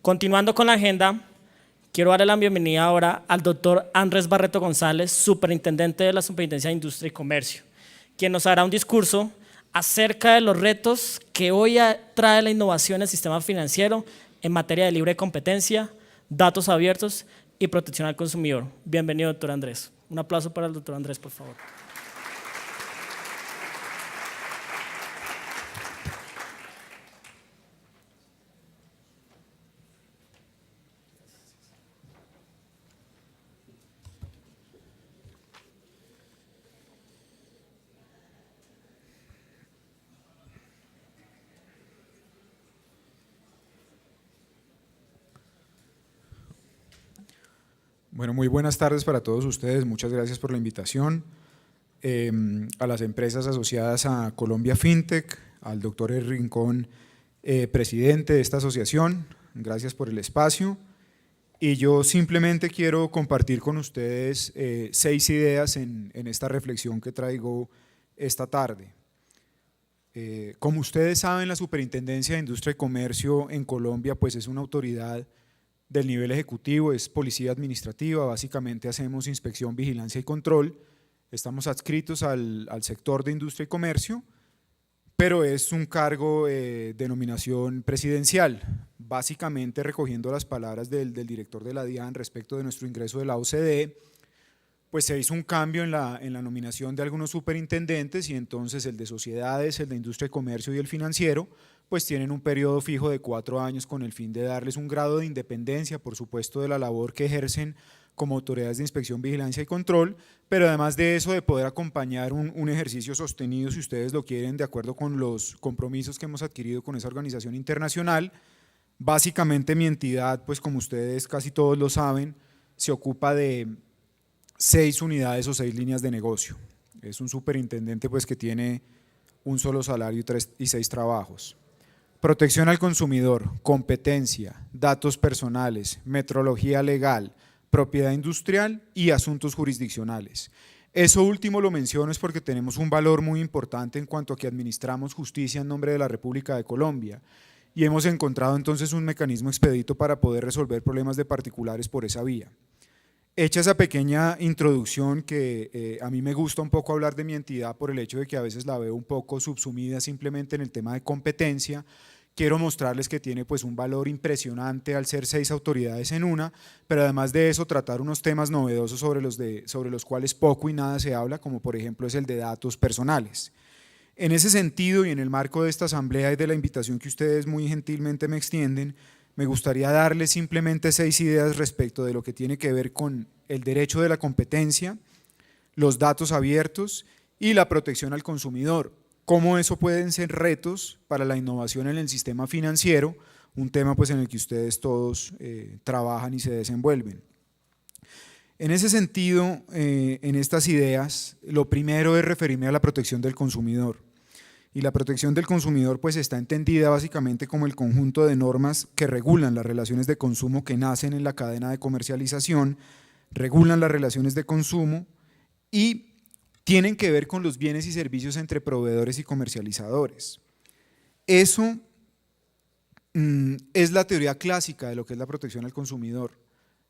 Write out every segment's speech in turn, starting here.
Continuando con la agenda, quiero darle la bienvenida ahora al doctor Andrés Barreto González, superintendente de la Superintendencia de Industria y Comercio, quien nos hará un discurso acerca de los retos que hoy trae la innovación en el sistema financiero en materia de libre competencia, datos abiertos y protección al consumidor. Bienvenido, doctor Andrés. Un aplauso para el doctor Andrés, por favor. Bueno, muy buenas tardes para todos ustedes, muchas gracias por la invitación. A las empresas asociadas a Colombia FinTech, al doctor El Rincón, presidente de esta asociación, gracias por el espacio. Y yo simplemente quiero compartir con ustedes 6 ideas en esta reflexión que traigo esta tarde. Como ustedes saben, la Superintendencia de Industria y Comercio en Colombia pues es una autoridad del nivel ejecutivo, es policía administrativa, básicamente hacemos inspección, vigilancia y control, estamos adscritos al sector de industria y comercio, pero es un cargo de denominación presidencial, básicamente recogiendo las palabras del director de la DIAN respecto de nuestro ingreso de la OCDE, pues se hizo un cambio en la nominación de algunos superintendentes y entonces el de sociedades, el de industria y comercio y el financiero, pues tienen un periodo fijo de 4 años con el fin de darles un grado de independencia, por supuesto, de la labor que ejercen como autoridades de inspección, vigilancia y control, pero además de eso de poder acompañar un ejercicio sostenido, si ustedes lo quieren, de acuerdo con los compromisos que hemos adquirido con esa organización internacional. Básicamente mi entidad, pues como ustedes casi todos lo saben, se ocupa de 6 unidades o 6 líneas de negocio. Es un superintendente pues que tiene un solo salario y 6 trabajos. Protección al consumidor, competencia, datos personales, metrología legal, propiedad industrial y asuntos jurisdiccionales. Eso último lo menciono es porque tenemos un valor muy importante en cuanto a que administramos justicia en nombre de la República de Colombia y hemos encontrado entonces un mecanismo expedito para poder resolver problemas de particulares por esa vía. Hecha esa pequeña introducción que a mí me gusta un poco hablar de mi entidad por el hecho de que a veces la veo un poco subsumida simplemente en el tema de competencia, quiero mostrarles que tiene pues un valor impresionante al ser 6 autoridades en una, pero además de eso tratar unos temas novedosos sobre los cuales poco y nada se habla, como por ejemplo es el de datos personales. En ese sentido y en el marco de esta asamblea y de la invitación que ustedes muy gentilmente me extienden, me gustaría darles simplemente 6 ideas respecto de lo que tiene que ver con el derecho de la competencia, los datos abiertos y la protección al consumidor. Cómo eso pueden ser retos para la innovación en el sistema financiero, un tema pues en el que ustedes todos trabajan y se desenvuelven. En ese sentido, en estas ideas, lo primero es referirme a la protección del consumidor. Y la protección del consumidor pues está entendida básicamente como el conjunto de normas que regulan las relaciones de consumo que nacen en la cadena de comercialización, regulan las relaciones de consumo y tienen que ver con los bienes y servicios entre proveedores y comercializadores. Eso es la teoría clásica de lo que es la protección al consumidor,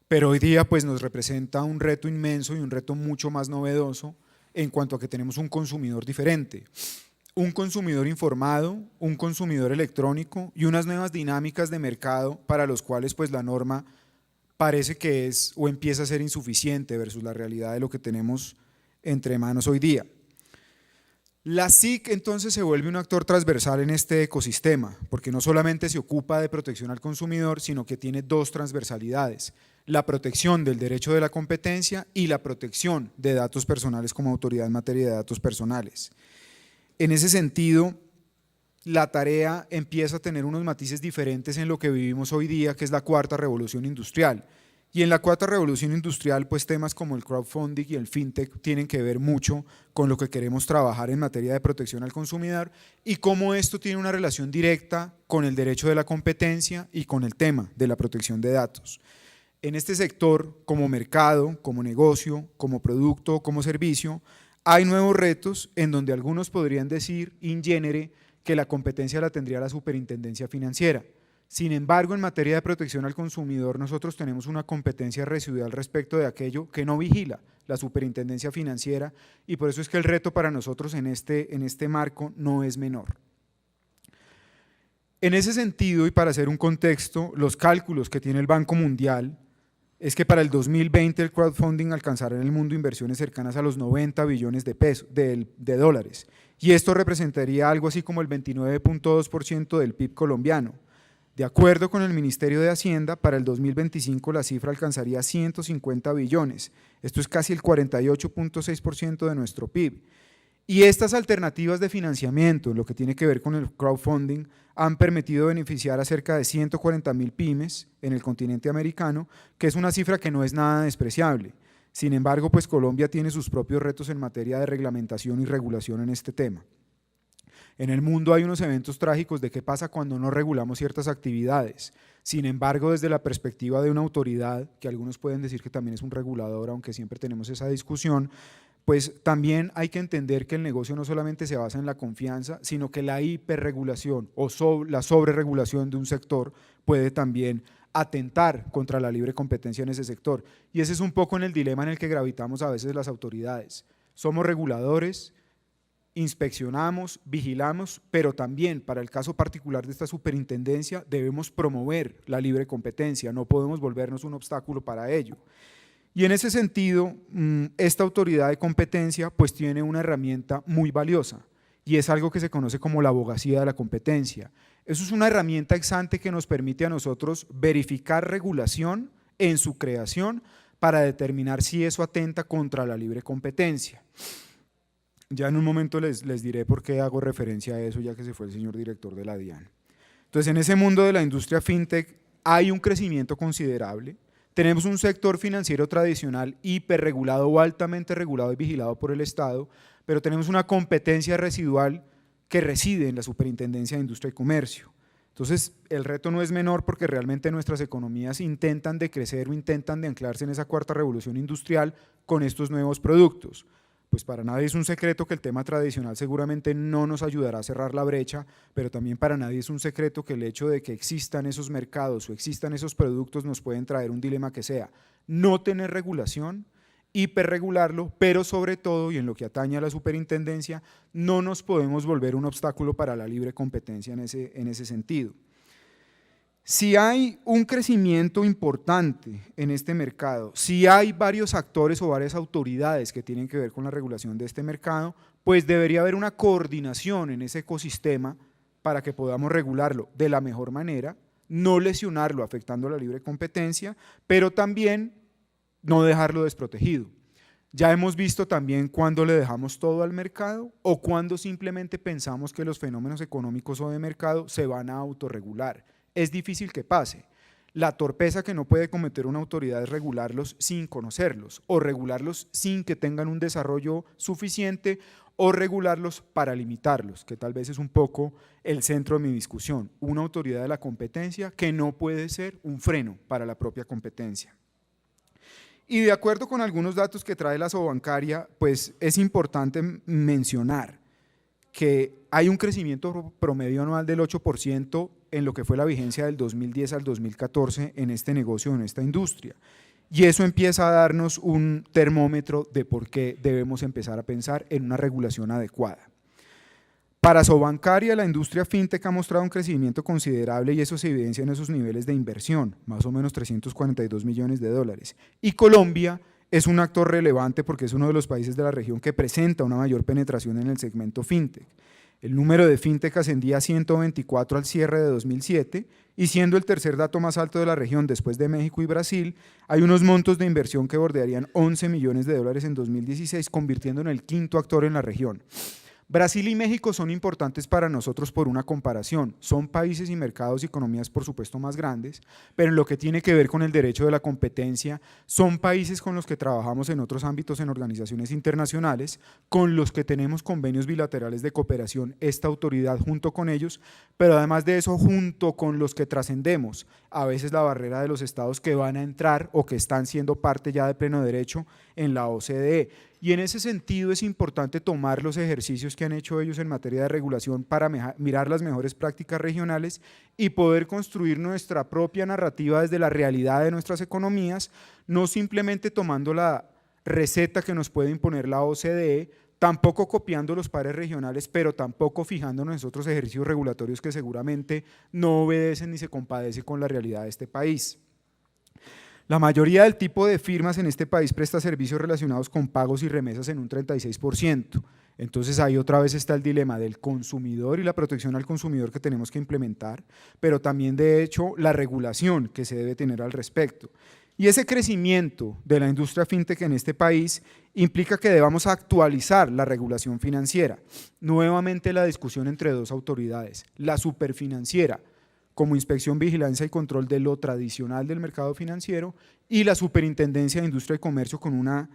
pero hoy día pues nos representa un reto inmenso y un reto mucho más novedoso en cuanto a que tenemos un consumidor diferente. Un consumidor informado, un consumidor electrónico y unas nuevas dinámicas de mercado para los cuales pues la norma parece que es o empieza a ser insuficiente versus la realidad de lo que tenemos entre manos hoy día. La SIC entonces se vuelve un actor transversal en este ecosistema, porque no solamente se ocupa de protección al consumidor, sino que tiene 2 transversalidades, la protección del derecho de la competencia y la protección de datos personales como autoridad en materia de datos personales. En ese sentido, la tarea empieza a tener unos matices diferentes en lo que vivimos hoy día, que es la 4ª revolución industrial. Y en la 4ª revolución industrial, pues temas como el crowdfunding y el fintech tienen que ver mucho con lo que queremos trabajar en materia de protección al consumidor y cómo esto tiene una relación directa con el derecho de la competencia y con el tema de la protección de datos. En este sector, como mercado, como negocio, como producto, como servicio, hay nuevos retos en donde algunos podrían decir in genere que la competencia la tendría la superintendencia financiera. Sin embargo, en materia de protección al consumidor, nosotros tenemos una competencia residual respecto de aquello que no vigila la Superintendencia Financiera, y por eso es que el reto para nosotros en este marco no es menor. En ese sentido, y para hacer un contexto, los cálculos que tiene el Banco Mundial es que para el 2020 el crowdfunding alcanzará en el mundo inversiones cercanas a los 90 billones de dólares, y esto representaría algo así como el 29.2% del PIB colombiano. De acuerdo con el Ministerio de Hacienda, para el 2025 la cifra alcanzaría 150 billones, esto es casi el 48.6% de nuestro PIB. Y estas alternativas de financiamiento, en lo que tiene que ver con el crowdfunding, han permitido beneficiar a cerca de 140.000 pymes en el continente americano, que es una cifra que no es nada despreciable. Sin embargo, pues Colombia tiene sus propios retos en materia de reglamentación y regulación en este tema. En el mundo hay unos eventos trágicos de qué pasa cuando no regulamos ciertas actividades. Sin embargo, desde la perspectiva de una autoridad, que algunos pueden decir que también es un regulador, aunque siempre tenemos esa discusión, pues también hay que entender que el negocio no solamente se basa en la confianza, sino que la hiperregulación o la sobreregulación de un sector puede también atentar contra la libre competencia en ese sector. Y ese es un poco en el dilema en el que gravitamos a veces las autoridades. Somos reguladores, inspeccionamos, vigilamos, pero también para el caso particular de esta superintendencia debemos promover la libre competencia, no podemos volvernos un obstáculo para ello. Y en ese sentido, esta autoridad de competencia pues tiene una herramienta muy valiosa, y es algo que se conoce como la abogacía de la competencia. Eso es una herramienta ex ante que nos permite a nosotros verificar regulación en su creación para determinar si eso atenta contra la libre competencia. Ya en un momento les diré por qué hago referencia a eso, ya que se fue el señor director de la DIAN. Entonces, en ese mundo de la industria fintech hay un crecimiento considerable. Tenemos un sector financiero tradicional hiperregulado o altamente regulado y vigilado por el Estado, pero tenemos una competencia residual que reside en la Superintendencia de Industria y Comercio. Entonces, el reto no es menor porque realmente nuestras economías intentan de crecer o intentan de anclarse en esa cuarta revolución industrial con estos nuevos productos. Pues para nadie es un secreto que el tema tradicional seguramente no nos ayudará a cerrar la brecha, pero también para nadie es un secreto que el hecho de que existan esos mercados o existan esos productos nos pueden traer un dilema que sea no tener regulación, hiperregularlo, pero sobre todo, y en lo que atañe a la superintendencia, no nos podemos volver un obstáculo para la libre competencia en ese sentido. Si hay un crecimiento importante en este mercado, si hay varios actores o varias autoridades que tienen que ver con la regulación de este mercado, pues debería haber una coordinación en ese ecosistema para que podamos regularlo de la mejor manera, no lesionarlo afectando la libre competencia, pero también no dejarlo desprotegido. Ya hemos visto también cuando le dejamos todo al mercado o cuando simplemente pensamos que los fenómenos económicos o de mercado se van a autorregular. Es difícil que pase. La torpeza que no puede cometer una autoridad es regularlos sin conocerlos o regularlos sin que tengan un desarrollo suficiente o regularlos para limitarlos, que tal vez es un poco el centro de mi discusión. Una autoridad de la competencia que no puede ser un freno para la propia competencia. Y de acuerdo con algunos datos que trae la Sobancaria, pues es importante mencionar que hay un crecimiento promedio anual del 8% en lo que fue la vigencia del 2010 al 2014 en este negocio, en esta industria. Y eso empieza a darnos un termómetro de por qué debemos empezar a pensar en una regulación adecuada. Para Sobancaria, la industria fintech ha mostrado un crecimiento considerable y eso se evidencia en esos niveles de inversión, más o menos 342 millones de dólares. Y Colombia es un actor relevante porque es uno de los países de la región que presenta una mayor penetración en el segmento fintech. El número de fintech ascendía a 124 al cierre de 2007 y siendo el tercer dato más alto de la región después de México y Brasil, hay unos montos de inversión que bordearían 11 millones de dólares en 2016, convirtiendo en el quinto actor en la región. Brasil y México son importantes para nosotros por una comparación, son países y mercados y economías por supuesto más grandes, pero en lo que tiene que ver con el derecho de la competencia, son países con los que trabajamos en otros ámbitos en organizaciones internacionales, con los que tenemos convenios bilaterales de cooperación, esta autoridad junto con ellos, pero además de eso junto con los que trascendemos, a veces la barrera de los estados que van a entrar o que están siendo parte ya de pleno derecho en la OCDE. Y en ese sentido es importante tomar los ejercicios que han hecho ellos en materia de regulación para mirar las mejores prácticas regionales y poder construir nuestra propia narrativa desde la realidad de nuestras economías, no simplemente tomando la receta que nos puede imponer la OCDE, tampoco copiando los pares regionales, pero tampoco fijándonos en otros ejercicios regulatorios que seguramente no obedecen ni se compadecen con la realidad de este país. La mayoría del tipo de firmas en este país presta servicios relacionados con pagos y remesas en un 36%. Entonces ahí otra vez está el dilema del consumidor y la protección al consumidor que tenemos que implementar, pero también de hecho la regulación que se debe tener al respecto. Y ese crecimiento de la industria fintech en este país implica que debamos actualizar la regulación financiera. Nuevamente la discusión entre dos autoridades, la superfinanciera, como Inspección, Vigilancia y Control de lo tradicional del mercado financiero, y la Superintendencia de Industria y Comercio con una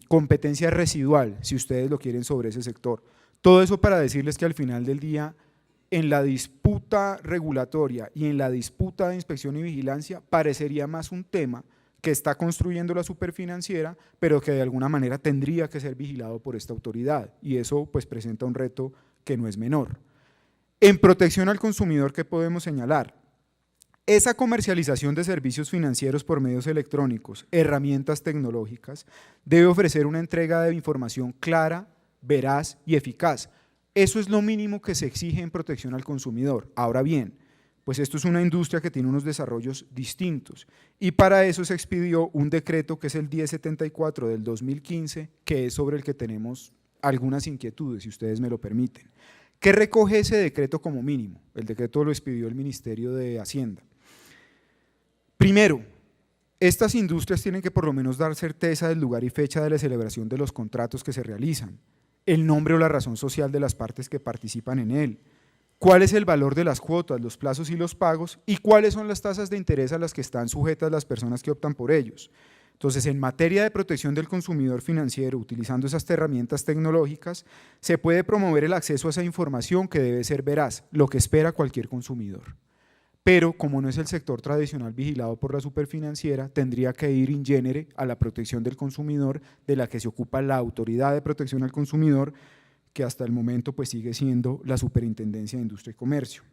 competencia residual, si ustedes lo quieren, sobre ese sector. Todo eso para decirles que al final del día, en la disputa regulatoria y en la disputa de inspección y vigilancia, parecería más un tema que está construyendo la superfinanciera, pero que de alguna manera tendría que ser vigilado por esta autoridad, y eso pues presenta un reto que no es menor. En protección al consumidor, ¿qué podemos señalar? Esa comercialización de servicios financieros por medios electrónicos, herramientas tecnológicas, debe ofrecer una entrega de información clara, veraz y eficaz. Eso es lo mínimo que se exige en protección al consumidor. Ahora bien, pues esto es una industria que tiene unos desarrollos distintos y para eso se expidió un decreto que es el 1074 del 2015, que es sobre el que tenemos algunas inquietudes, si ustedes me lo permiten. ¿Qué recoge ese decreto como mínimo? El decreto lo expidió el Ministerio de Hacienda. Primero, estas industrias tienen que por lo menos dar certeza del lugar y fecha de la celebración de los contratos que se realizan, el nombre o la razón social de las partes que participan en él, cuál es el valor de las cuotas, los plazos y los pagos, y cuáles son las tasas de interés a las que están sujetas las personas que optan por ellos. Entonces, en materia de protección del consumidor financiero, utilizando esas herramientas tecnológicas, se puede promover el acceso a esa información que debe ser veraz, lo que espera cualquier consumidor. Pero, como no es el sector tradicional vigilado por la superfinanciera, tendría que ir in genere a la protección del consumidor, de la que se ocupa la Autoridad de Protección al Consumidor, que hasta el momento pues sigue siendo la Superintendencia de Industria y Comercio.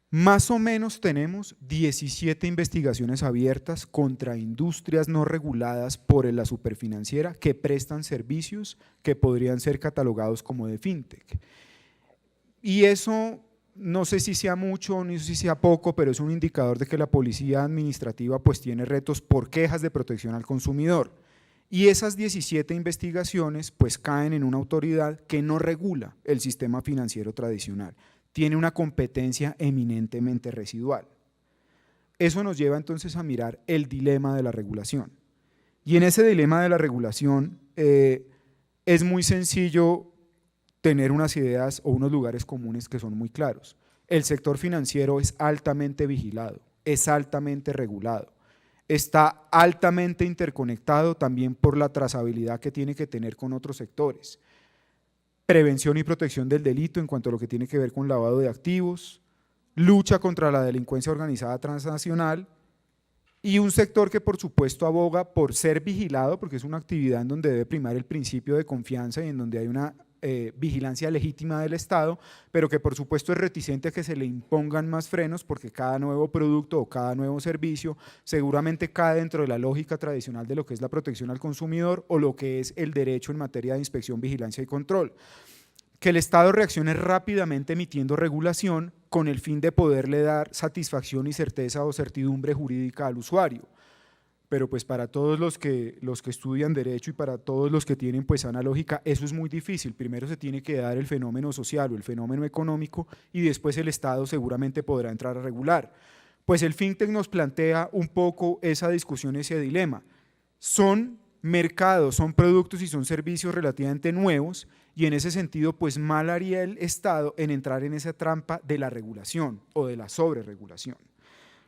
Más o menos tenemos 17 investigaciones abiertas contra industrias no reguladas por la superfinanciera que prestan servicios que podrían ser catalogados como de fintech. Y eso no sé si sea mucho, ni si sea poco, pero es un indicador de que la policía administrativa pues tiene retos por quejas de protección al consumidor. Y esas 17 investigaciones pues caen en una autoridad que no regula el sistema financiero tradicional, tiene una competencia eminentemente residual. Eso nos lleva entonces a mirar el dilema de la regulación. Y en ese dilema de la regulación es muy sencillo tener unas ideas o unos lugares comunes que son muy claros. El sector financiero es altamente vigilado, es altamente regulado, está altamente interconectado también por la trazabilidad que tiene que tener con otros sectores. Prevención y protección del delito en cuanto a lo que tiene que ver con lavado de activos, lucha contra la delincuencia organizada transnacional y un sector que por supuesto aboga por ser vigilado, porque es una actividad en donde debe primar el principio de confianza y en donde hay una vigilancia legítima del Estado, pero que por supuesto es reticente a que se le impongan más frenos porque cada nuevo producto o cada nuevo servicio seguramente cae dentro de la lógica tradicional de lo que es la protección al consumidor o lo que es el derecho en materia de inspección, vigilancia y control. Que el Estado reaccione rápidamente emitiendo regulación con el fin de poderle dar satisfacción y certeza o certidumbre jurídica al usuario. Pero pues para todos los que estudian derecho y para todos los que tienen pues sana lógica, eso es muy difícil. Primero se tiene que dar el fenómeno social o el fenómeno económico y después el Estado seguramente podrá entrar a regular. Pues el fintech nos plantea un poco esa discusión, ese dilema. Son mercados, son productos y son servicios relativamente nuevos y en ese sentido pues mal haría el Estado en entrar en esa trampa de la regulación o de la sobreregulación.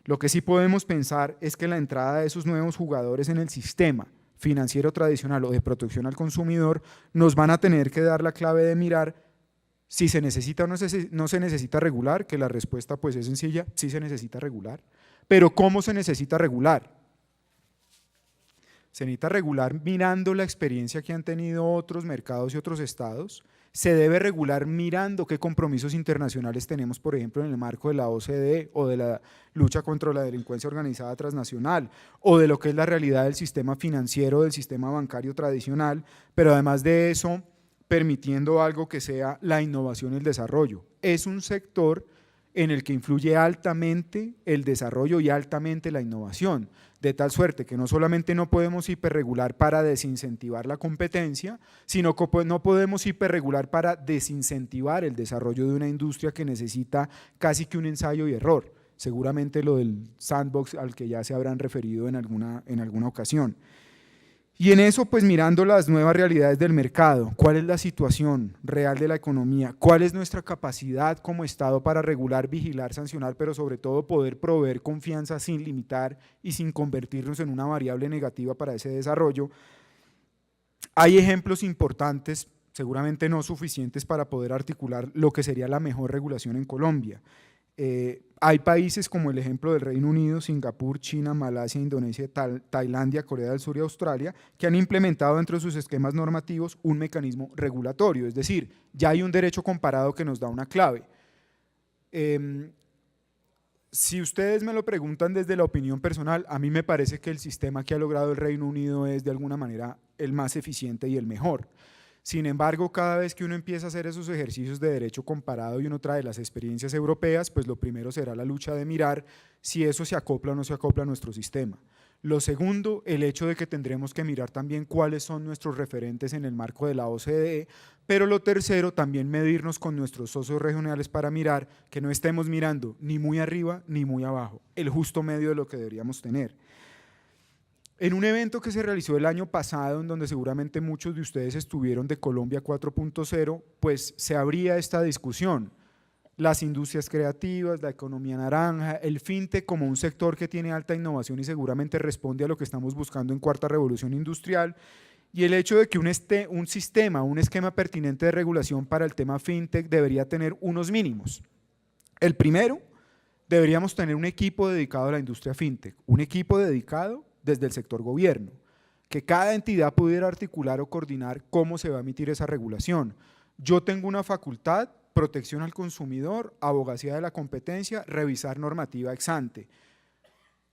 Lo que sí podemos pensar es que la entrada de esos nuevos jugadores en el sistema financiero tradicional o de protección al consumidor nos van a tener que dar la clave de mirar si se necesita o no se necesita regular, que la respuesta pues es sencilla, sí se necesita regular, pero ¿cómo se necesita regular? se necesita regular mirando la experiencia que han tenido otros mercados y otros estados, se debe regular mirando qué compromisos internacionales tenemos, por ejemplo, en el marco de la OCDE o de la lucha contra la delincuencia organizada transnacional o de lo que es la realidad del sistema financiero, del sistema bancario tradicional, pero además de eso, permitiendo algo que sea la innovación y el desarrollo. Es un sector en el que influye altamente el desarrollo y altamente la innovación, de tal suerte que no solamente no podemos hiperregular para desincentivar la competencia, sino que no podemos hiperregular para desincentivar el desarrollo de una industria que necesita casi que un ensayo y error, seguramente lo del sandbox al que ya se habrán referido en alguna ocasión. Y en eso, pues mirando las nuevas realidades del mercado, cuál es la situación real de la economía, cuál es nuestra capacidad como Estado para regular, vigilar, sancionar, pero sobre todo poder proveer confianza sin limitar y sin convertirnos en una variable negativa para ese desarrollo. Hay ejemplos importantes, seguramente no suficientes para poder articular lo que sería la mejor regulación en Colombia. Hay países como el ejemplo del Reino Unido, Singapur, China, Malasia, Indonesia, Tailandia, Corea del Sur y Australia, que han implementado dentro de sus esquemas normativos un mecanismo regulatorio, es decir, ya hay un derecho comparado que nos da una clave. Si ustedes me lo preguntan desde la opinión personal, a mí me parece que el sistema que ha logrado el Reino Unido es de alguna manera el más eficiente y el mejor. Sin embargo, cada vez que uno empieza a hacer esos ejercicios de derecho comparado y uno trae las experiencias europeas, pues lo primero será la lucha de mirar si eso se acopla o no se acopla a nuestro sistema. Lo segundo, el hecho de que tendremos que mirar también cuáles son nuestros referentes en el marco de la OCDE, pero lo tercero, también medirnos con nuestros socios regionales para mirar que no estemos mirando ni muy arriba ni muy abajo, el justo medio de lo que deberíamos tener. En un evento que se realizó el año pasado, en donde seguramente muchos de ustedes estuvieron de Colombia 4.0, pues se abría esta discusión. Las industrias creativas, la economía naranja, el fintech como un sector que tiene alta innovación y seguramente responde a lo que estamos buscando en cuarta revolución industrial, y el hecho de que un sistema, un esquema pertinente de regulación para el tema fintech debería tener unos mínimos. El primero, deberíamos tener un equipo dedicado a la industria fintech, un equipo dedicado desde el sector gobierno, que cada entidad pudiera articular o coordinar cómo se va a emitir esa regulación. Yo tengo una facultad, protección al consumidor, abogacía de la competencia, revisar normativa ex ante.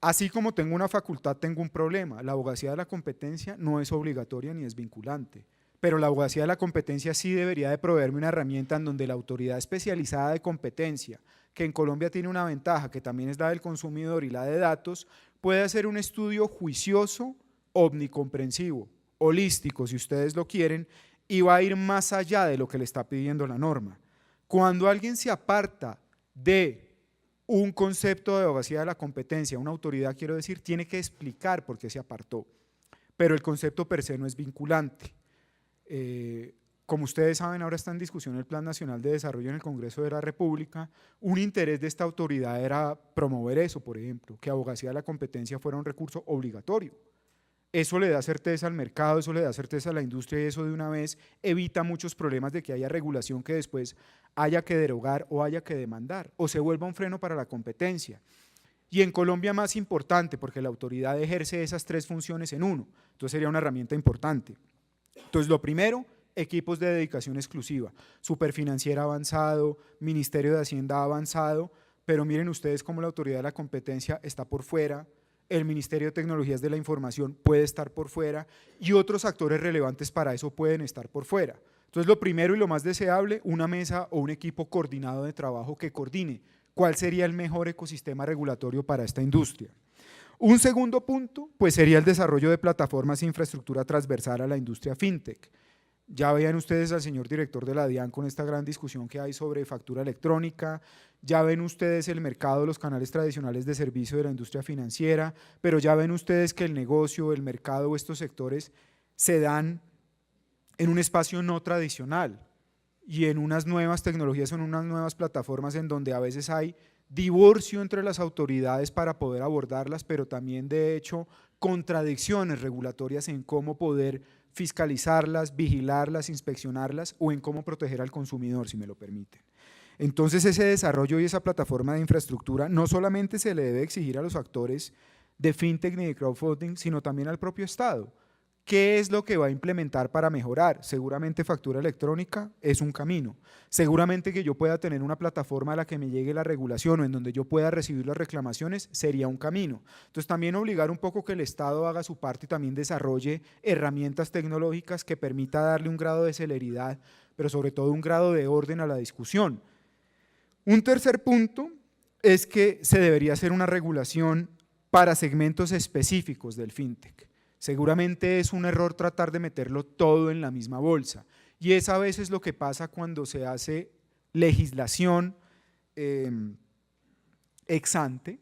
Así como tengo una facultad, tengo un problema. La abogacía de la competencia no es obligatoria ni es vinculante, pero la abogacía de la competencia sí debería de proveerme una herramienta en donde la autoridad especializada de competencia, que en Colombia tiene una ventaja que también es la del consumidor y la de datos, puede hacer un estudio juicioso, omnicomprensivo, holístico si ustedes lo quieren, y va a ir más allá de lo que le está pidiendo la norma. Cuando alguien se aparta de un concepto de abogacía de la competencia, una autoridad quiero decir, tiene que explicar por qué se apartó, pero el concepto per se no es vinculante. Como ustedes saben, ahora está en discusión el Plan Nacional de Desarrollo en el Congreso de la República. Un interés de esta autoridad era promover eso, por ejemplo, que abogacía de la competencia fuera un recurso obligatorio. Eso le da certeza al mercado, eso le da certeza a la industria y eso de una vez evita muchos problemas de que haya regulación que después haya que derogar o haya que demandar o se vuelva un freno para la competencia. Y en Colombia más importante porque la autoridad ejerce esas tres funciones en uno, entonces sería una herramienta importante. Entonces lo primero, equipos de dedicación exclusiva, Superfinanciera avanzado, Ministerio de Hacienda avanzado, pero miren ustedes cómo la autoridad de la competencia está por fuera, el Ministerio de Tecnologías de la Información puede estar por fuera y otros actores relevantes para eso pueden estar por fuera. Entonces lo primero y lo más deseable, una mesa o un equipo coordinado de trabajo que coordine cuál sería el mejor ecosistema regulatorio para esta industria. Un segundo punto, pues sería el desarrollo de plataformas e infraestructura transversal a la industria fintech. Ya vean ustedes al señor director de la DIAN con esta gran discusión que hay sobre factura electrónica, ya ven ustedes el mercado, los canales tradicionales de servicio de la industria financiera, pero ya ven ustedes que el negocio, el mercado o estos sectores se dan en un espacio no tradicional y en unas nuevas tecnologías, en unas nuevas plataformas en donde a veces hay divorcio entre las autoridades para poder abordarlas, pero también de hecho contradicciones regulatorias en cómo poder fiscalizarlas, vigilarlas, inspeccionarlas o en cómo proteger al consumidor, si me lo permiten. Entonces ese desarrollo y esa plataforma de infraestructura no solamente se le debe exigir a los actores de fintech ni de crowdfunding, sino también al propio Estado. ¿Qué es lo que va a implementar para mejorar? Seguramente factura electrónica es un camino. Seguramente que yo pueda tener una plataforma a la que me llegue la regulación o en donde yo pueda recibir las reclamaciones sería un camino. Entonces también obligar un poco que el Estado haga su parte y también desarrolle herramientas tecnológicas que permita darle un grado de celeridad, pero sobre todo un grado de orden a la discusión. Un tercer punto es que se debería hacer una regulación para segmentos específicos del fintech. Seguramente es un error tratar de meterlo todo en la misma bolsa y es a veces lo que pasa cuando se hace legislación ex ante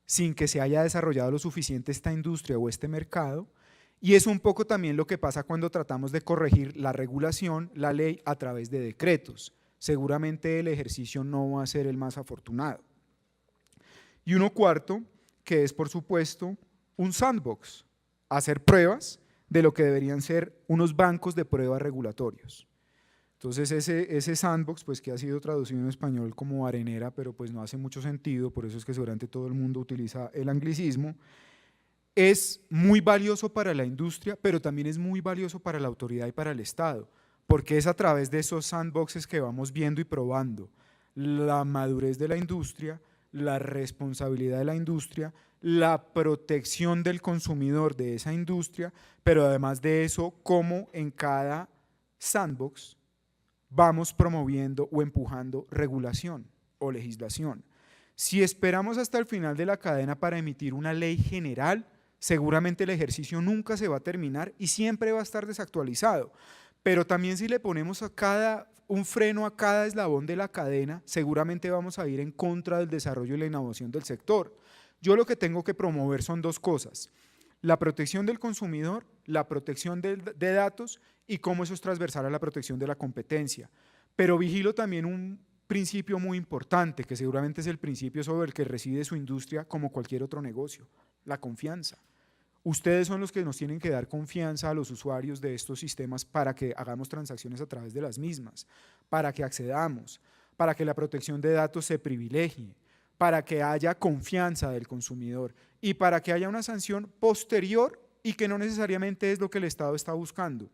sin que se haya desarrollado lo suficiente esta industria o este mercado, y es un poco también lo que pasa cuando tratamos de corregir la regulación, la ley a través de decretos. Seguramente el ejercicio no va a ser el más afortunado. Y uno cuarto, que es por supuesto un sandbox, hacer pruebas de lo que deberían ser unos bancos de pruebas regulatorios. Entonces ese sandbox, pues que ha sido traducido en español como arenera, pero pues no hace mucho sentido, por eso es que seguramente todo el mundo utiliza el anglicismo, es muy valioso para la industria, pero también es muy valioso para la autoridad y para el Estado, porque es a través de esos sandboxes que vamos viendo y probando la madurez de la industria, la responsabilidad de la industria, la protección del consumidor de esa industria, pero además de eso, cómo en cada sandbox vamos promoviendo o empujando regulación o legislación. Si esperamos hasta el final de la cadena para emitir una ley general, seguramente el ejercicio nunca se va a terminar y siempre va a estar desactualizado. Pero también si le ponemos un freno a cada eslabón de la cadena, seguramente vamos a ir en contra del desarrollo y la innovación del sector. Yo lo que tengo que promover son dos cosas: la protección del consumidor, la protección de datos y cómo eso es transversal a la protección de la competencia. Pero vigilo también un principio muy importante, que seguramente es el principio sobre el que reside su industria como cualquier otro negocio: la confianza. Ustedes son los que nos tienen que dar confianza a los usuarios de estos sistemas para que hagamos transacciones a través de las mismas, para que accedamos, para que la protección de datos se privilegie, para que haya confianza del consumidor y para que haya una sanción posterior y que no necesariamente es lo que el Estado está buscando.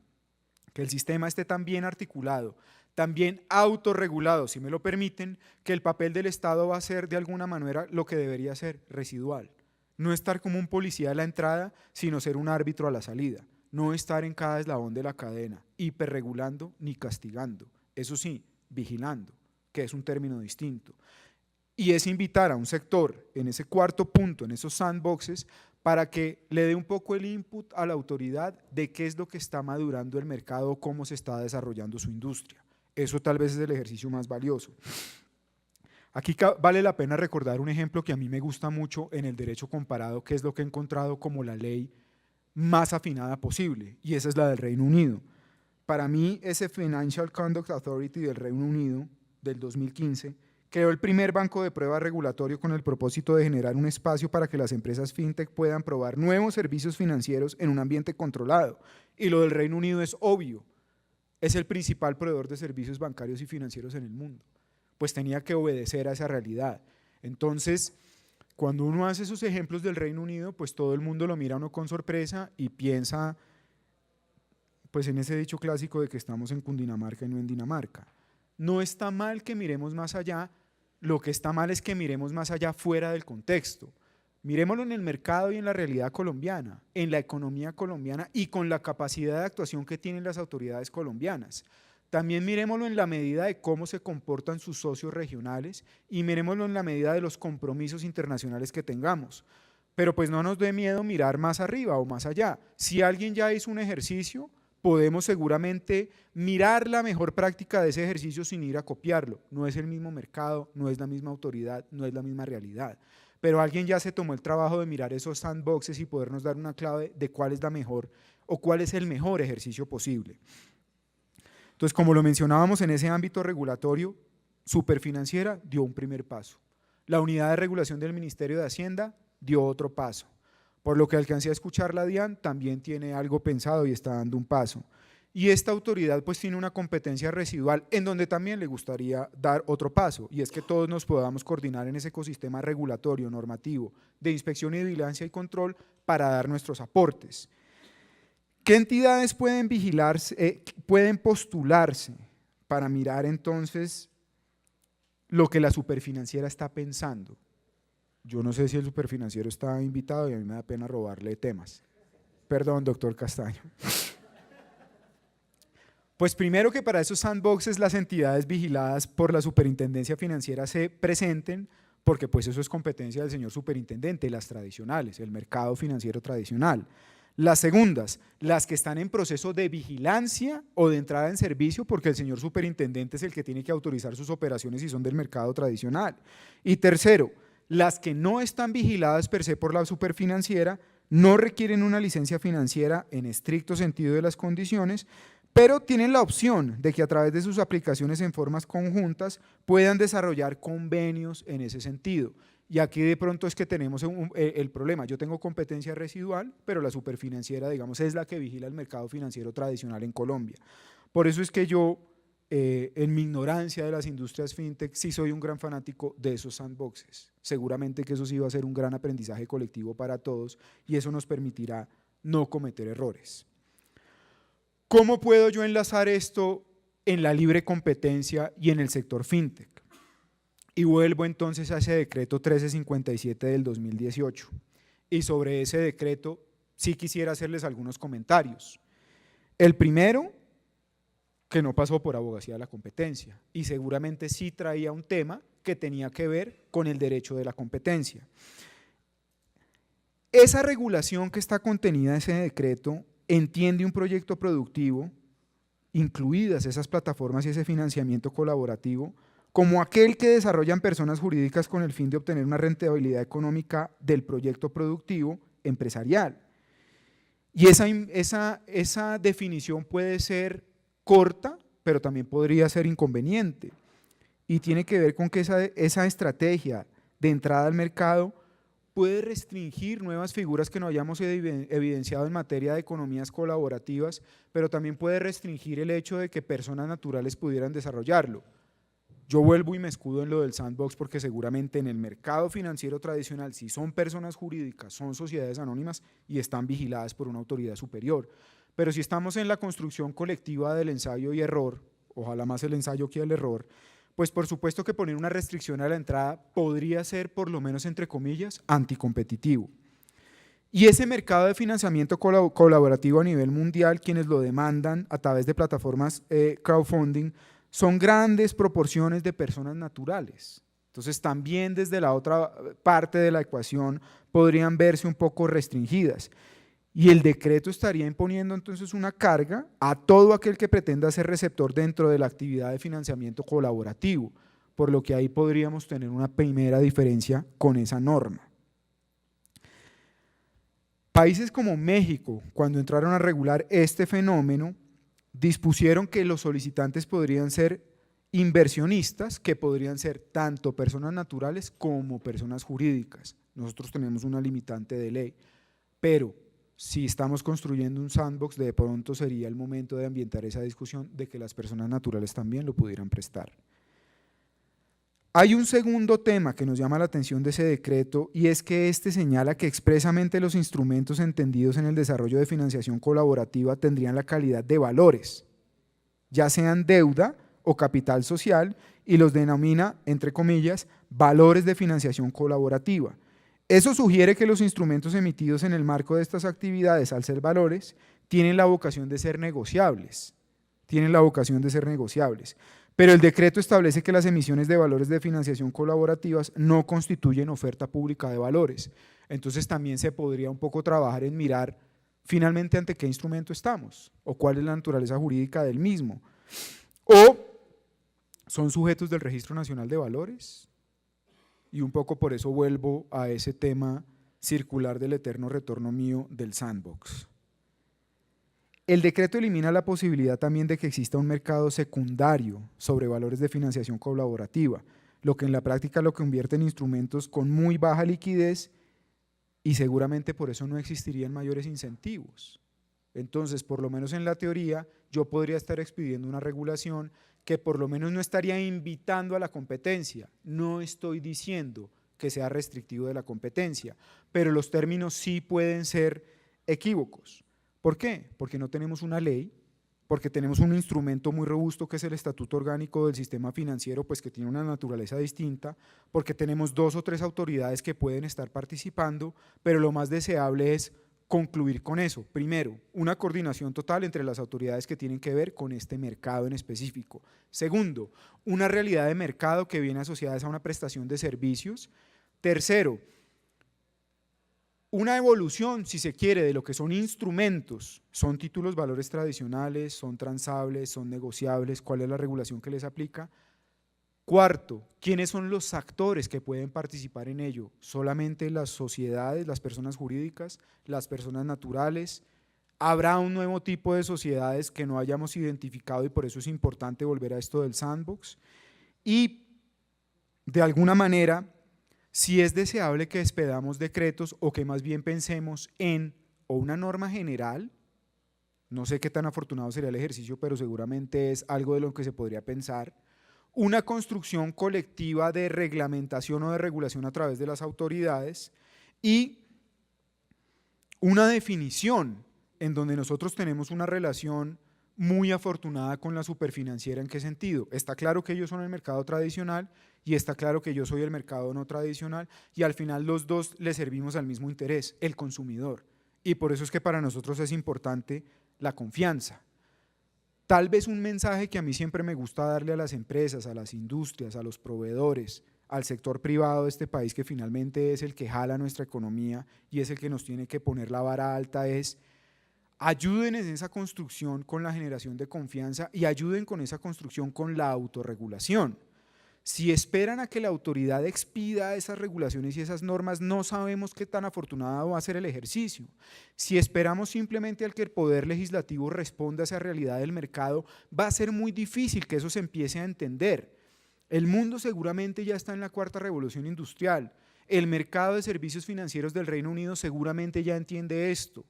Que el sistema esté tan bien articulado, tan bien autorregulado, si me lo permiten, que el papel del Estado va a ser de alguna manera lo que debería ser, residual. No estar como un policía a la entrada, sino ser un árbitro a la salida. No estar en cada eslabón de la cadena, hiperregulando ni castigando. Eso sí, vigilando, que es un término distinto. Y es invitar a un sector en ese cuarto punto, en esos sandboxes, para que le dé un poco el input a la autoridad de qué es lo que está madurando el mercado, cómo se está desarrollando su industria. Eso tal vez es el ejercicio más valioso. Aquí vale la pena recordar un ejemplo que a mí me gusta mucho en el derecho comparado, que es lo que he encontrado como la ley más afinada posible, y esa es la del Reino Unido. Para mí, ese Financial Conduct Authority del Reino Unido, del 2015, creó el primer banco de prueba regulatorio con el propósito de generar un espacio para que las empresas fintech puedan probar nuevos servicios financieros en un ambiente controlado. Y lo del Reino Unido es obvio, es el principal proveedor de servicios bancarios y financieros en el mundo. Pues tenía que obedecer a esa realidad. Entonces, cuando uno hace esos ejemplos del Reino Unido, pues todo el mundo lo mira a uno con sorpresa y piensa pues en ese dicho clásico de que estamos en Cundinamarca y no en Dinamarca. No está mal que miremos más allá, lo que está mal es que miremos más allá fuera del contexto. Mirémoslo en el mercado y en la realidad colombiana, en la economía colombiana y con la capacidad de actuación que tienen las autoridades colombianas. También miremoslo en la medida de cómo se comportan sus socios regionales y miremoslo en la medida de los compromisos internacionales que tengamos. Pero pues no nos dé miedo mirar más arriba o más allá. Si alguien ya hizo un ejercicio, podemos seguramente mirar la mejor práctica de ese ejercicio sin ir a copiarlo. No es el mismo mercado, no es la misma autoridad, no es la misma realidad. Pero alguien ya se tomó el trabajo de mirar esos sandboxes y podernos dar una clave de cuál es la mejor o cuál es el mejor ejercicio posible. Entonces, como lo mencionábamos en ese ámbito regulatorio, Superfinanciera dio un primer paso. La unidad de regulación del Ministerio de Hacienda dio otro paso. Por lo que alcancé a escuchar, la DIAN también tiene algo pensado y está dando un paso. Y esta autoridad pues tiene una competencia residual en donde también le gustaría dar otro paso, y es que todos nos podamos coordinar en ese ecosistema regulatorio, normativo, de inspección y vigilancia y control para dar nuestros aportes. ¿Qué entidades pueden vigilarse, pueden postularse para mirar entonces lo que la superfinanciera está pensando? Yo no sé si el superfinanciero está invitado y a mí me da pena robarle temas. Perdón, doctor Castaño. Pues primero que para esos sandboxes las entidades vigiladas por la superintendencia financiera se presenten, porque pues eso es competencia del señor superintendente, las tradicionales, el mercado financiero tradicional. Las segundas, las que están en proceso de vigilancia o de entrada en servicio, porque el señor superintendente es el que tiene que autorizar sus operaciones y son del mercado tradicional. Y tercero, las que no están vigiladas per se por la superfinanciera, no requieren una licencia financiera en estricto sentido de las condiciones, pero tienen la opción de que a través de sus aplicaciones en formas conjuntas puedan desarrollar convenios en ese sentido. Y aquí de pronto es que tenemos el problema. Yo tengo competencia residual, pero la superfinanciera, digamos, es la que vigila el mercado financiero tradicional en Colombia. Por eso es que yo, en mi ignorancia de las industrias fintech, sí soy un gran fanático de esos sandboxes. Seguramente que eso sí va a ser un gran aprendizaje colectivo para todos y eso nos permitirá no cometer errores. ¿Cómo puedo yo enlazar esto en la libre competencia y en el sector fintech? Y vuelvo entonces a ese decreto 1357 del 2018. Y sobre ese decreto sí quisiera hacerles algunos comentarios. El primero, que no pasó por abogacía de la competencia y seguramente sí traía un tema que tenía que ver con el derecho de la competencia. Esa regulación que está contenida en ese decreto entiende un proyecto productivo, incluidas esas plataformas y ese financiamiento colaborativo, como aquel que desarrollan personas jurídicas con el fin de obtener una rentabilidad económica del proyecto productivo empresarial. Y esa definición puede ser corta, pero también podría ser inconveniente. Y tiene que ver con que esa estrategia de entrada al mercado puede restringir nuevas figuras que no hayamos evidenciado en materia de economías colaborativas, pero también puede restringir el hecho de que personas naturales pudieran desarrollarlo. Yo vuelvo y me escudo en lo del sandbox porque seguramente en el mercado financiero tradicional, si son personas jurídicas, son sociedades anónimas y están vigiladas por una autoridad superior. Pero si estamos en la construcción colectiva del ensayo y error, ojalá más el ensayo que el error, pues por supuesto que poner una restricción a la entrada podría ser, por lo menos entre comillas, anticompetitivo. Y ese mercado de financiamiento colaborativo a nivel mundial, quienes lo demandan a través de plataformas crowdfunding, son grandes proporciones de personas naturales. Entonces también desde la otra parte de la ecuación podrían verse un poco restringidas. Y el decreto estaría imponiendo entonces una carga a todo aquel que pretenda ser receptor dentro de la actividad de financiamiento colaborativo, por lo que ahí podríamos tener una primera diferencia con esa norma. Países como México, cuando entraron a regular este fenómeno, dispusieron que los solicitantes podrían ser inversionistas, que podrían ser tanto personas naturales como personas jurídicas. Nosotros tenemos una limitante de ley, pero si estamos construyendo un sandbox, de pronto sería el momento de ambientar esa discusión de que las personas naturales también lo pudieran prestar. Hay un segundo tema que nos llama la atención de ese decreto y es que este señala que expresamente los instrumentos entendidos en el desarrollo de financiación colaborativa tendrían la calidad de valores, ya sean deuda o capital social, y los denomina, entre comillas, valores de financiación colaborativa. Eso sugiere que los instrumentos emitidos en el marco de estas actividades, al ser valores, tienen la vocación de ser negociables. Pero el decreto establece que las emisiones de valores de financiación colaborativas no constituyen oferta pública de valores. Entonces también se podría un poco trabajar en mirar finalmente ante qué instrumento estamos o cuál es la naturaleza jurídica del mismo. O son sujetos del Registro Nacional de Valores. Y un poco por eso vuelvo a ese tema circular del eterno retorno mío del sandbox. El decreto elimina la posibilidad también de que exista un mercado secundario sobre valores de financiación colaborativa, lo que en la práctica lo convierte en instrumentos con muy baja liquidez y seguramente por eso no existirían mayores incentivos. Entonces, por lo menos en la teoría, yo podría estar expidiendo una regulación que por lo menos no estaría invitando a la competencia. No estoy diciendo que sea restrictivo de la competencia, pero los términos sí pueden ser equívocos. ¿Por qué? Porque no tenemos una ley, porque tenemos un instrumento muy robusto que es el Estatuto Orgánico del Sistema Financiero, pues que tiene una naturaleza distinta, porque tenemos 2 o 3 autoridades que pueden estar participando, pero lo más deseable es concluir con eso. Primero, una coordinación total entre las autoridades que tienen que ver con este mercado en específico. Segundo, una realidad de mercado que viene asociada a una prestación de servicios. Tercero, una evolución, si se quiere, de lo que son instrumentos, son títulos valores tradicionales, son transables, son negociables, cuál es la regulación que les aplica. Cuarto, ¿quiénes son los actores que pueden participar en ello? Solamente las sociedades, las personas jurídicas, las personas naturales. Habrá un nuevo tipo de sociedades que no hayamos identificado y por eso es importante volver a esto del sandbox. Y de alguna manera, si es deseable que expedamos decretos o que más bien pensemos en o una norma general, no sé qué tan afortunado sería el ejercicio, pero seguramente es algo de lo que se podría pensar, una construcción colectiva de reglamentación o de regulación a través de las autoridades y una definición en donde nosotros tenemos una relación muy afortunada con la superfinanciera. ¿En qué sentido? Está claro que ellos son el mercado tradicional y está claro que yo soy el mercado no tradicional y al final los dos le servimos al mismo interés, el consumidor. Y por eso es que para nosotros es importante la confianza. Tal vez un mensaje que a mí siempre me gusta darle a las empresas, a las industrias, a los proveedores, al sector privado de este país que finalmente es el que jala nuestra economía y es el que nos tiene que poner la vara alta es: ayuden en esa construcción con la generación de confianza y ayuden con esa construcción con la autorregulación. Si esperan a que la autoridad expida esas regulaciones y esas normas, no sabemos qué tan afortunado va a ser el ejercicio. Si esperamos simplemente al que el poder legislativo responda a esa realidad del mercado, va a ser muy difícil que eso se empiece a entender. El mundo seguramente ya está en la cuarta revolución industrial. El mercado de servicios financieros del Reino Unido seguramente ya entiende esto.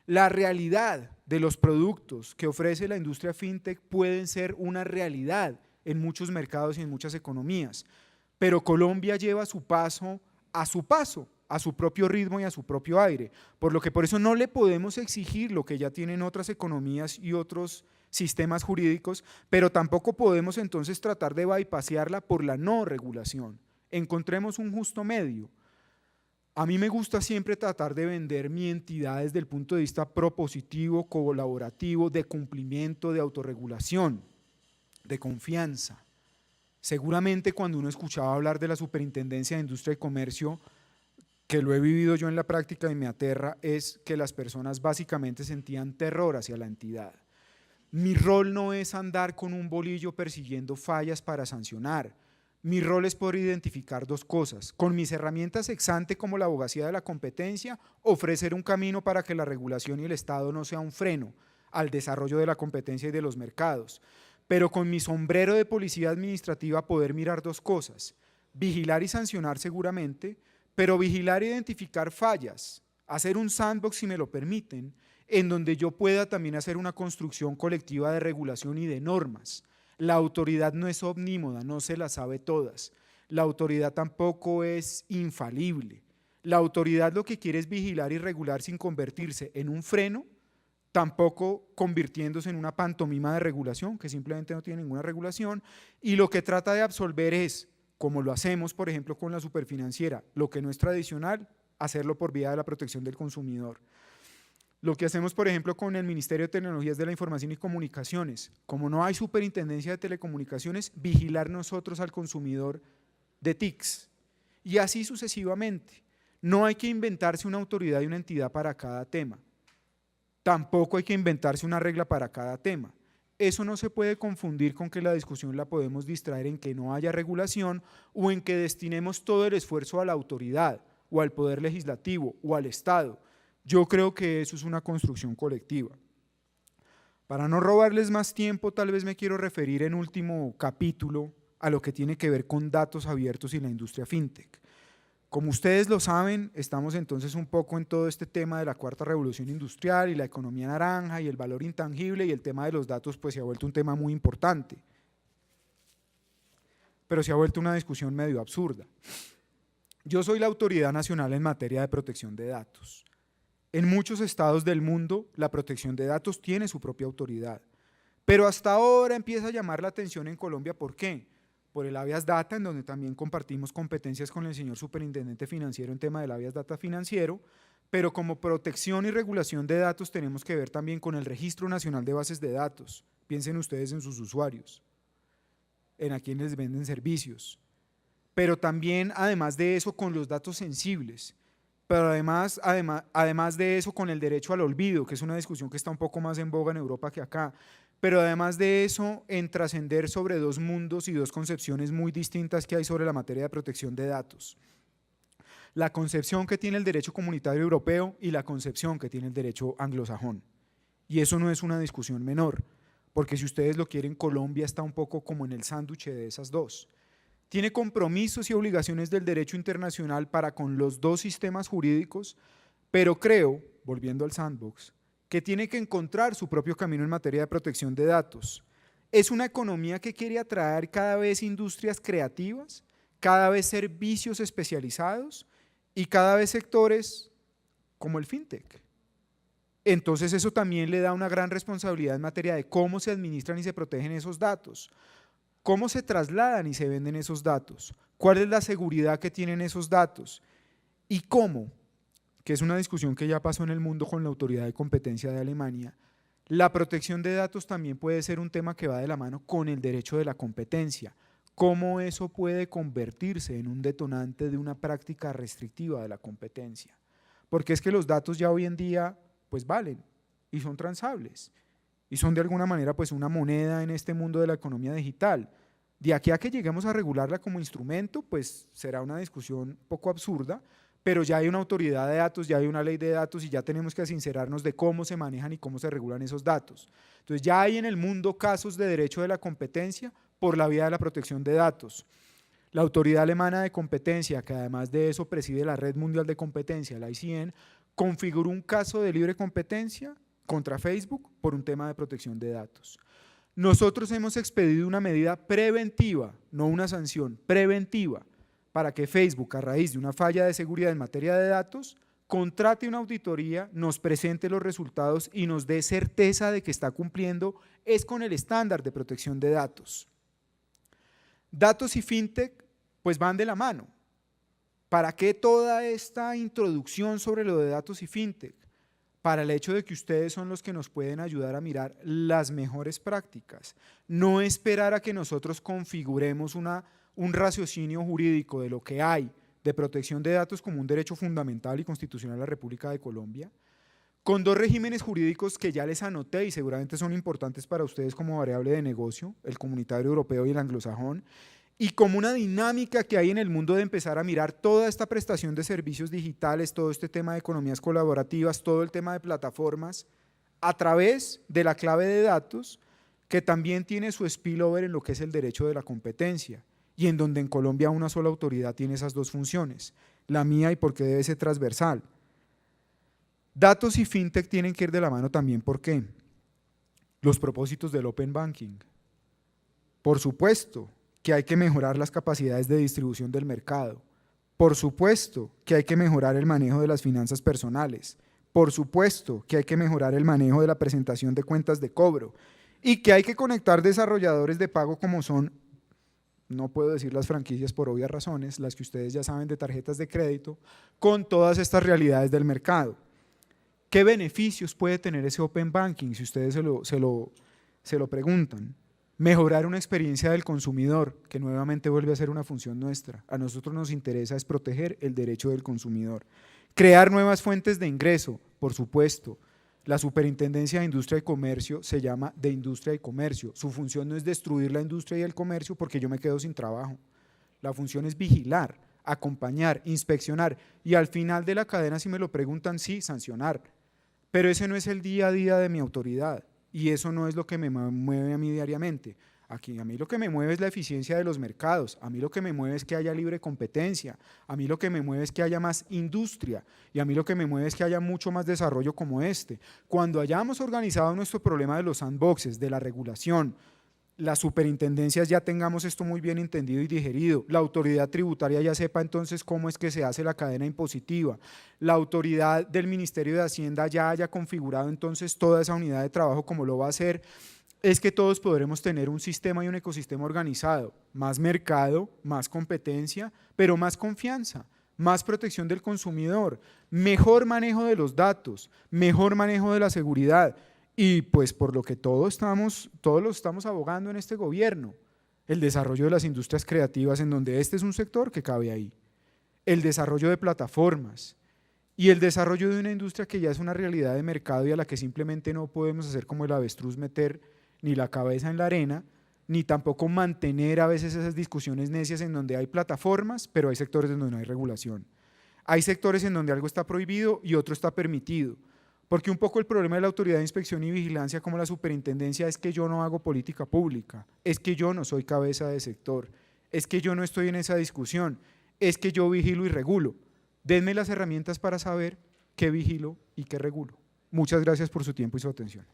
La realidad de los productos que ofrece la industria fintech pueden ser una realidad en muchos mercados y en muchas economías, pero Colombia lleva su paso, a su propio ritmo y a su propio aire, por lo que por eso no le podemos exigir lo que ya tienen otras economías y otros sistemas jurídicos, pero tampoco podemos entonces tratar de bypassearla por la no regulación. Encontremos un justo medio. A mí me gusta siempre tratar de vender mi entidad desde el punto de vista propositivo, colaborativo, de cumplimiento, de autorregulación, de confianza. Seguramente cuando uno escuchaba hablar de la Superintendencia de Industria y Comercio, que lo he vivido yo en la práctica y me aterra, es que las personas básicamente sentían terror hacia la entidad. Mi rol no es andar con un bolillo persiguiendo fallas para sancionar. Mi rol es poder identificar 2 cosas: con mis herramientas ex ante como la abogacía de la competencia, ofrecer un camino para que la regulación y el Estado no sea un freno al desarrollo de la competencia y de los mercados, pero con mi sombrero de policía administrativa poder mirar 2 cosas: vigilar y sancionar seguramente, pero vigilar e identificar fallas, hacer un sandbox, si me lo permiten, en donde yo pueda también hacer una construcción colectiva de regulación y de normas. La autoridad no es omnímoda, no se las sabe todas. La autoridad tampoco es infalible. La autoridad lo que quiere es vigilar y regular sin convertirse en un freno, tampoco convirtiéndose en una pantomima de regulación, que simplemente no tiene ninguna regulación, y lo que trata de absolver es, como lo hacemos por ejemplo con la superfinanciera, lo que no es tradicional, hacerlo por vía de la protección del consumidor. Lo que hacemos, por ejemplo, con el Ministerio de Tecnologías de la Información y Comunicaciones, como no hay superintendencia de telecomunicaciones, vigilar nosotros al consumidor de TICs, y así sucesivamente. No hay que inventarse una autoridad y una entidad para cada tema, tampoco hay que inventarse una regla para cada tema. Eso no se puede confundir con que la discusión la podemos distraer en que no haya regulación o en que destinemos todo el esfuerzo a la autoridad o al poder legislativo o al Estado. Yo creo que eso es una construcción colectiva. Para no robarles más tiempo, tal vez me quiero referir en último capítulo a lo que tiene que ver con datos abiertos y la industria fintech. Como ustedes lo saben, estamos entonces un poco en todo este tema de la cuarta revolución industrial y la economía naranja y el valor intangible, y el tema de los datos pues se ha vuelto un tema muy importante, pero se ha vuelto una discusión medio absurda. Yo soy la autoridad nacional en materia de protección de datos. En muchos estados del mundo, la protección de datos tiene su propia autoridad. Pero hasta ahora empieza a llamar la atención en Colombia, ¿por qué? Por el habeas data, en donde también compartimos competencias con el señor superintendente financiero en tema del habeas data financiero, pero como protección y regulación de datos tenemos que ver también con el Registro Nacional de Bases de Datos. Piensen ustedes en sus usuarios, en a quienes les venden servicios, pero también, además de eso, con los datos sensibles, pero además de eso, con el derecho al olvido, que es una discusión que está un poco más en boga en Europa que acá, pero además de eso, en trascender sobre dos mundos y dos concepciones muy distintas que hay sobre la materia de protección de datos. La concepción que tiene el derecho comunitario europeo y la concepción que tiene el derecho anglosajón. Y eso no es una discusión menor, porque si ustedes lo quieren, Colombia está un poco como en el sándwich de esas dos. Tiene compromisos y obligaciones del derecho internacional para con los dos sistemas jurídicos, pero creo, volviendo al sandbox, que tiene que encontrar su propio camino en materia de protección de datos. Es una economía que quiere atraer cada vez industrias creativas, cada vez servicios especializados y cada vez sectores como el fintech. Entonces eso también le da una gran responsabilidad en materia de cómo se administran y se protegen esos datos, cómo se trasladan y se venden esos datos, cuál es la seguridad que tienen esos datos y cómo, que es una discusión que ya pasó en el mundo con la Autoridad de Competencia de Alemania, la protección de datos también puede ser un tema que va de la mano con el derecho de la competencia, cómo eso puede convertirse en un detonante de una práctica restrictiva de la competencia, porque es que los datos ya hoy en día pues valen y son transables y son de alguna manera pues una moneda en este mundo de la economía digital. De aquí a que lleguemos a regularla como instrumento, pues será una discusión poco absurda, pero ya hay una autoridad de datos, ya hay una ley de datos y ya tenemos que sincerarnos de cómo se manejan y cómo se regulan esos datos. Entonces ya hay en el mundo casos de derecho de la competencia por la vía de la protección de datos. La Autoridad Alemana de Competencia, que además de eso preside la Red Mundial de Competencia, la ICN, configuró un caso de libre competencia contra Facebook por un tema de protección de datos. Nosotros hemos expedido una medida preventiva, no una sanción, preventiva, para que Facebook, a raíz de una falla de seguridad en materia de datos, contrate una auditoría, nos presente los resultados y nos dé certeza de que está cumpliendo es con el estándar de protección de datos. Datos y fintech pues van de la mano. ¿Para qué toda esta introducción sobre lo de datos y fintech? Para el hecho de que ustedes son los que nos pueden ayudar a mirar las mejores prácticas, no esperar a que nosotros configuremos un raciocinio jurídico de lo que hay de protección de datos como un derecho fundamental y constitucional de la República de Colombia, con dos regímenes jurídicos que ya les anoté y seguramente son importantes para ustedes como variable de negocio, el comunitario europeo y el anglosajón, y como una dinámica que hay en el mundo de empezar a mirar toda esta prestación de servicios digitales, todo este tema de economías colaborativas, todo el tema de plataformas, a través de la clave de datos, que también tiene su spillover en lo que es el derecho de la competencia, y en donde en Colombia una sola autoridad tiene esas dos funciones, la mía y porque debe ser transversal. Datos y fintech tienen que ir de la mano también, ¿por qué? Los propósitos del Open Banking. Por supuesto que hay que mejorar las capacidades de distribución del mercado. Por supuesto que hay que mejorar el manejo de las finanzas personales. Por supuesto que hay que mejorar el manejo de la presentación de cuentas de cobro y que hay que conectar desarrolladores de pago como son, no puedo decir las franquicias por obvias razones, las que ustedes ya saben de tarjetas de crédito, con todas estas realidades del mercado. ¿Qué beneficios puede tener ese Open Banking si ustedes se lo preguntan? Mejorar una experiencia del consumidor, que nuevamente vuelve a ser una función nuestra. A nosotros nos interesa es proteger el derecho del consumidor. Crear nuevas fuentes de ingreso, por supuesto. La Superintendencia de Industria y Comercio se llama de Industria y Comercio. Su función no es destruir la industria y el comercio porque yo me quedo sin trabajo. La función es vigilar, acompañar, inspeccionar y al final de la cadena, si me lo preguntan, sí, sancionar. Pero ese no es el día a día de mi autoridad. Y eso no es lo que me mueve a mí diariamente. Aquí a mí lo que me mueve es la eficiencia de los mercados, a mí lo que me mueve es que haya libre competencia, a mí lo que me mueve es que haya más industria y a mí lo que me mueve es que haya mucho más desarrollo como este. Cuando hayamos organizado nuestro problema de los sandboxes, de la regulación, las superintendencias ya tengamos esto muy bien entendido y digerido, la autoridad tributaria ya sepa entonces cómo es que se hace la cadena impositiva, la autoridad del Ministerio de Hacienda ya haya configurado entonces toda esa unidad de trabajo como lo va a hacer, es que todos podremos tener un sistema y un ecosistema organizado, más mercado, más competencia, pero más confianza, más protección del consumidor, mejor manejo de los datos, mejor manejo de la seguridad y pues por lo que todos lo estamos abogando en este gobierno, el desarrollo de las industrias creativas en donde este es un sector que cabe ahí, el desarrollo de plataformas y el desarrollo de una industria que ya es una realidad de mercado y a la que simplemente no podemos hacer como el avestruz meter ni la cabeza en la arena, ni tampoco mantener a veces esas discusiones necias en donde hay plataformas, pero hay sectores en donde no hay regulación. Hay sectores en donde algo está prohibido y otro está permitido, porque un poco el problema de la autoridad de inspección y vigilancia como la superintendencia es que yo no hago política pública, es que yo no soy cabeza de sector, es que yo no estoy en esa discusión, es que yo vigilo y regulo. Denme las herramientas para saber qué vigilo y qué regulo. Muchas gracias por su tiempo y su atención.